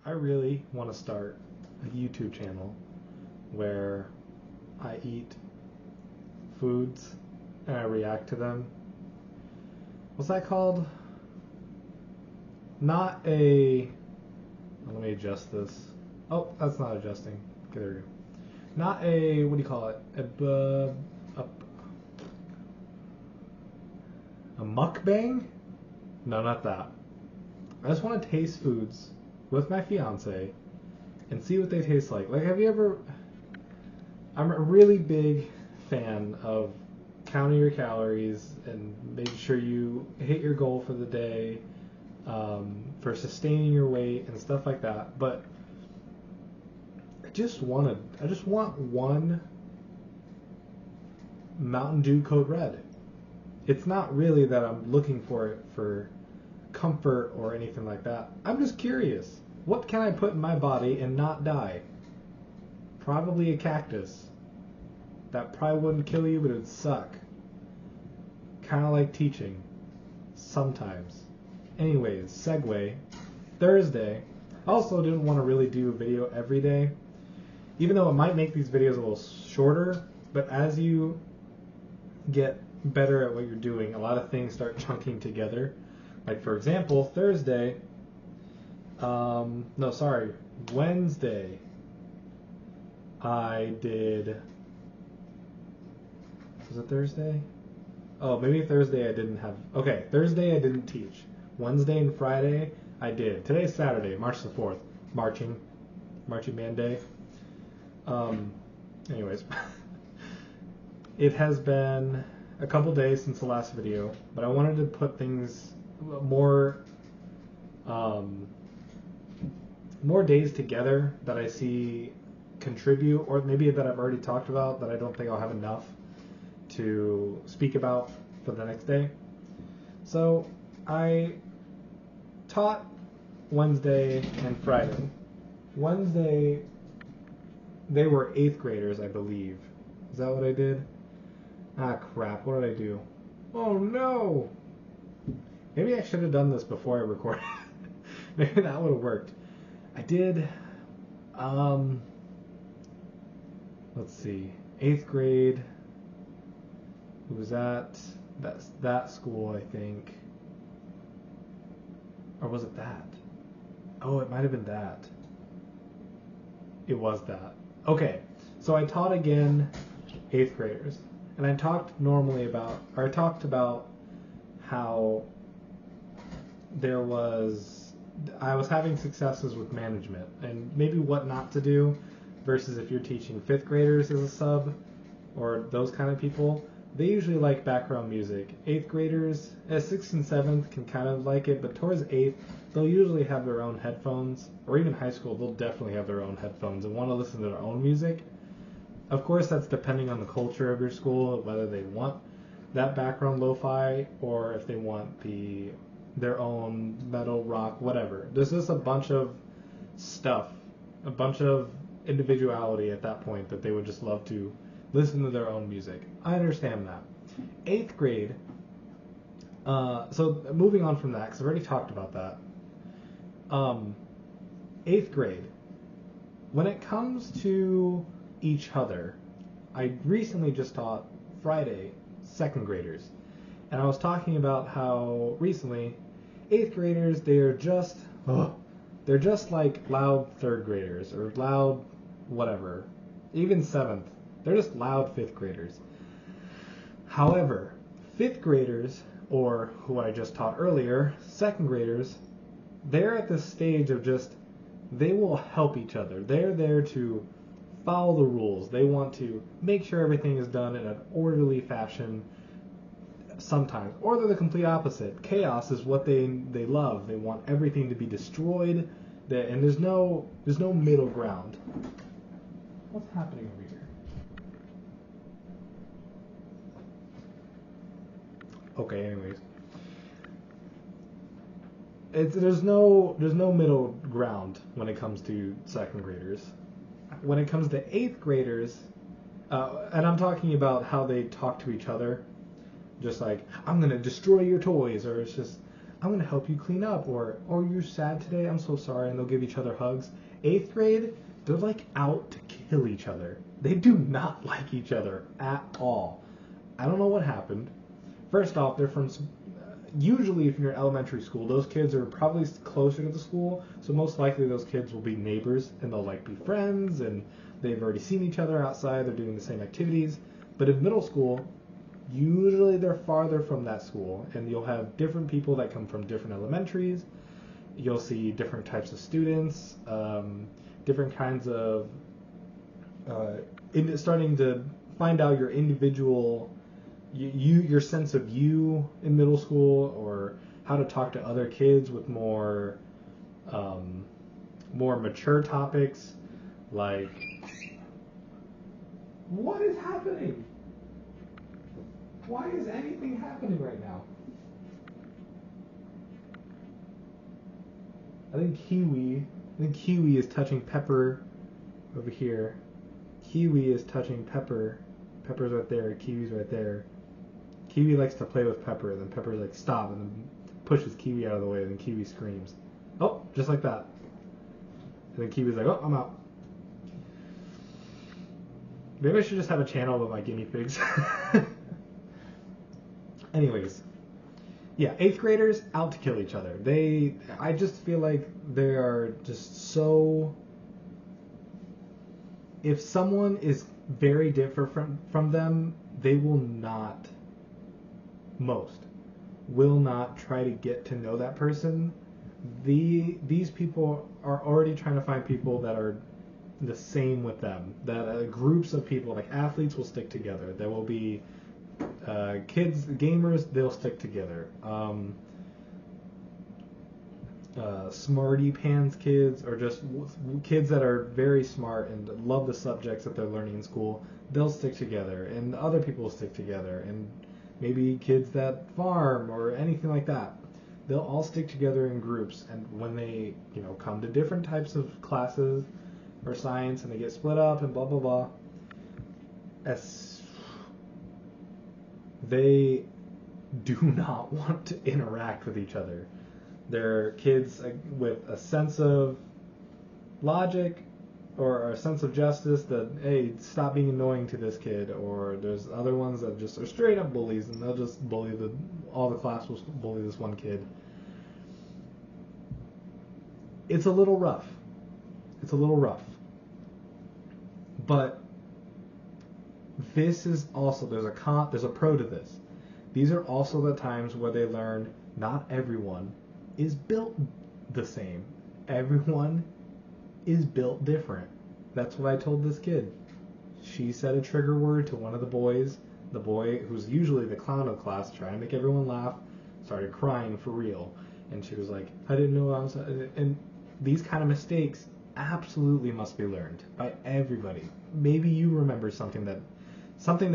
I really want to start a YouTube channel where I eat foods and I react to them. What's that called? Not a... Let me adjust this. Oh, that's not adjusting. Okay, there we go. Not a... What do you call it? A mukbang? No, not that. I just want to taste foods with my fiance and see what they taste like. Like, have you ever... I'm a really big fan of counting your calories and making sure you hit your goal for the day, for sustaining your weight and stuff like that. But I just want one Mountain Dew Code Red. It's not really that I'm looking for it for comfort or anything like that. I'm just curious. What can I put in my body and not die? Probably a cactus. That probably wouldn't kill you, but it would suck. Kind of like teaching. Sometimes. Anyways, segue. Thursday. I also didn't want to really do a video every day. Even though it might make these videos a little shorter, but as you get better at what you're doing, a lot of things start chunking together. Like, for example, Thursday, Wednesday, I did, was it Thursday? Oh, maybe Thursday I didn't have, okay, Thursday I didn't teach. Wednesday and Friday I did. Today's Saturday, March the 4th, marching band day. Anyways, it has been a couple days since the last video, but I wanted to put things more days together that I see contribute, or maybe that I've already talked about that I don't think I'll have enough to speak about for the next day. So I taught Wednesday and Friday. Wednesday, they were 8th graders, I believe. Is that what I did? Ah, crap. What did I do? Oh, no! Maybe I should have done this before I recorded. Maybe that would have worked. I did, let's see, 8th grade. Who was that? That's that school, I think. Or was it that? Oh, it might have been that. It was that. Okay, so I taught again 8th graders. And I talked about how I was having successes with management and maybe what not to do versus if you're teaching 5th graders as a sub or those kind of people. They usually like background music. 8th graders, 6th and 7th can kind of like it, but towards 8th, they'll usually have their own headphones, or even high school, they'll definitely have their own headphones and want to listen to their own music. Of course, that's depending on the culture of your school, whether they want that background lo-fi or if they want their own metal, rock, whatever. There's just a bunch of stuff, a bunch of individuality at that point that they would just love to listen to their own music. I understand that. 8th grade, so moving on from that, because I've already talked about that. 8th grade, when it comes to each other, I recently just taught Friday 2nd graders, and I was talking about how recently 8th graders, they're just like loud 3rd graders or loud whatever, even 7th. They're just loud 5th graders. However, 5th graders, or who I just taught earlier, 2nd graders, they're at this stage of they will help each other. They're there to follow the rules. They want to make sure everything is done in an orderly fashion sometimes. Or they're the complete opposite. Chaos is what they love. They want everything to be destroyed, and there's no middle ground. What's happening over here? Okay, anyways. There's no middle ground when it comes to 2nd graders. When it comes to 8th graders, and I'm talking about how they talk to each other, just like, I'm going to destroy your toys, or it's just, I'm going to help you clean up, or, oh, you're sad today, I'm so sorry, and they'll give each other hugs. 8th grade, they're like out to kill each other. They do not like each other at all. I don't know what happened. First off, they're from, usually if you're in elementary school, those kids are probably closer to the school, so most likely those kids will be neighbors, and they'll like be friends, and they've already seen each other outside, they're doing the same activities. But in middle school, usually they're farther from that school, and you'll have different people that come from different elementaries. You'll see different types of students, different kinds of, starting to find out your individual, your sense of you in middle school, or how to talk to other kids with more mature topics, like, what is happening? Why is anything happening right now? I think Kiwi is touching Pepper over here. Kiwi is touching Pepper. Pepper's right there. Kiwi's right there. Kiwi likes to play with Pepper, and then Pepper's like, stop, and then pushes Kiwi out of the way, and then Kiwi screams. Oh, just like that. And then Kiwi's like, oh, I'm out. Maybe I should just have a channel with my guinea pigs. Anyways, yeah, 8th graders out to kill each other. I just feel like they are just so. If someone is very different from them, they will not try to get to know that person. These people are already trying to find people that are the same with them. That groups of people, like athletes, will stick together. There will be kids, gamers, they'll stick together. Smarty pants kids, or just kids that are very smart and love the subjects that they're learning in school, they'll stick together, and other people will stick together, and maybe kids that farm or anything like that. They'll all stick together in groups, and when they, come to different types of classes or science, and they get split up and blah blah blah, they do not want to interact with each other. They're kids with a sense of logic or a sense of justice that, hey, stop being annoying to this kid. Or there's other ones that just are straight up bullies, and they'll just bully all the class will bully this one kid. It's a little rough. But this is also, there's a pro to this. These are also the times where they learn not everyone is built the same. Everyone is built different. That's what I told this kid. She said a trigger word to one of the boys. The boy, who's usually the clown of the class, trying to make everyone laugh, started crying for real. And she was like, I didn't know I was... And these kind of mistakes absolutely must be learned by everybody. Maybe you remember something that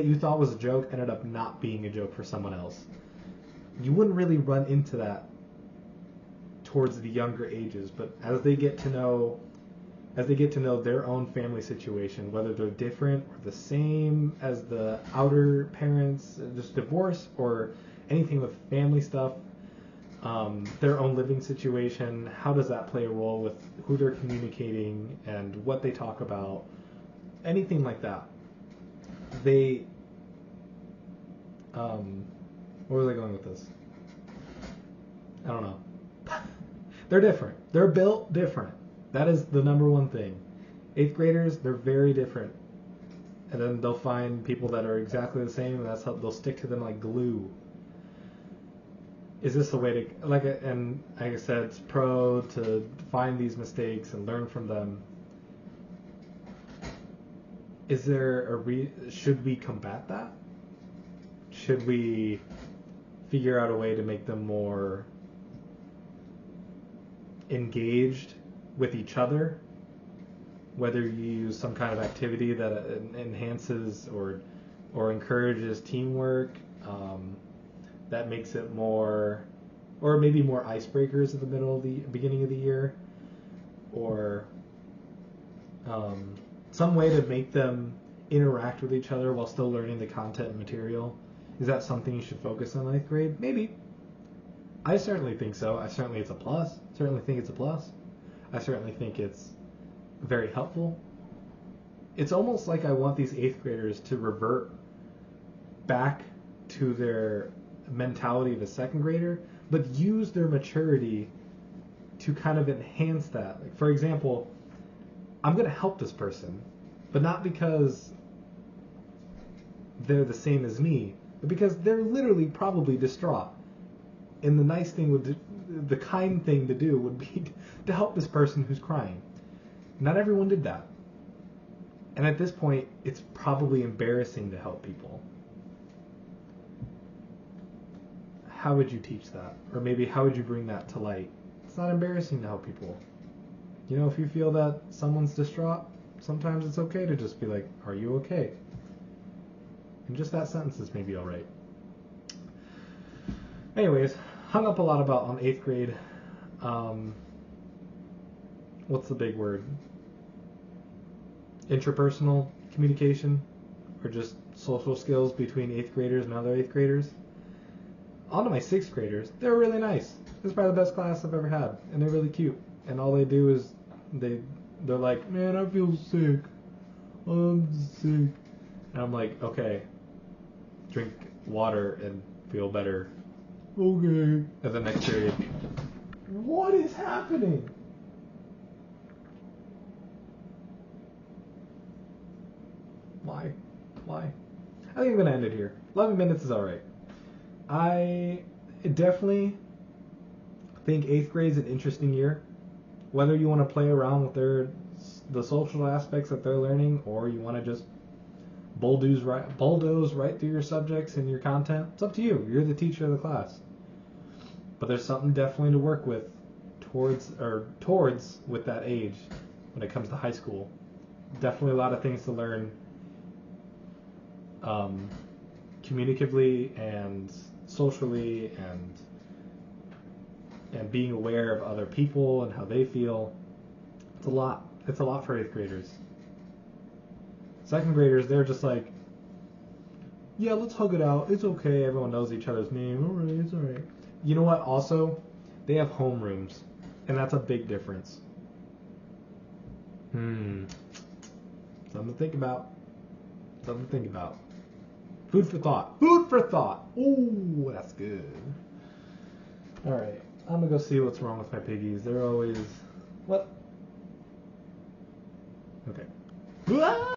you thought was a joke ended up not being a joke for someone else. You wouldn't really run into that towards the younger ages, but as they get to know their own family situation, whether they're different or the same as the outer parents, just divorce or anything with family stuff, their own living situation, how does that play a role with who they're communicating and what they talk about, anything like that. Where was I going with this? I don't know. They're different. They're built different. That is the number one thing. 8th graders, they're very different. And then they'll find people that are exactly the same, and that's how they'll stick to them like glue. Is this the way to, like I said, it's pro to find these mistakes and learn from them. Is there should we combat that? Should we figure out a way to make them more engaged with each other? Whether you use some kind of activity that enhances or encourages teamwork, that makes it more, or maybe more icebreakers at the beginning of the year, or some way to make them interact with each other while still learning the content and material. Is that something you should focus on in 8th grade? Maybe. I certainly think so. I certainly it's a plus. Certainly think it's a plus. I certainly think it's very helpful. It's almost like I want these 8th graders to revert back to their mentality of a 2nd grader, but use their maturity to kind of enhance that. Like, for example, I'm going to help this person, but not because they're the same as me, but because they're literally probably distraught. And the nice thing the kind thing to do would be to help this person who's crying. Not everyone did that. And at this point, it's probably embarrassing to help people. How would you teach that? Or maybe how would you bring that to light? It's not embarrassing to help people. You know, if you feel that someone's distraught, sometimes it's okay to just be like, are you okay? And just that sentence is maybe alright. Anyways, hung up a lot about on 8th grade. What's the big word? Interpersonal communication, or just social skills between 8th graders and other 8th graders. On to my 6th graders, they're really nice. This is probably the best class I've ever had, and they're really cute. And all they do is they're like, man, I feel sick. I'm sick. And I'm like, okay, drink water and feel better. Okay. At the next period, what is happening? Why? I think I'm gonna end it here. 11 minutes is alright. I definitely think 8th grade is an interesting year. Whether you want to play around with the social aspects that they're learning, or you want to just bulldoze right through your subjects and your content, it's up to you. You're the teacher of the class. But there's something definitely to work with towards with that age when it comes to high school. Definitely a lot of things to learn communicatively and socially, and being aware of other people and how they feel. It's a lot. It's a lot for 8th graders. 2nd graders, they're just like, yeah, let's hug it out. It's okay. Everyone knows each other's name. All right, it's all right. You know what? Also, they have homerooms, and that's a big difference. Something to think about. Food for thought. Ooh, that's good. All right, I'm gonna go see what's wrong with my piggies. They're always what? Okay.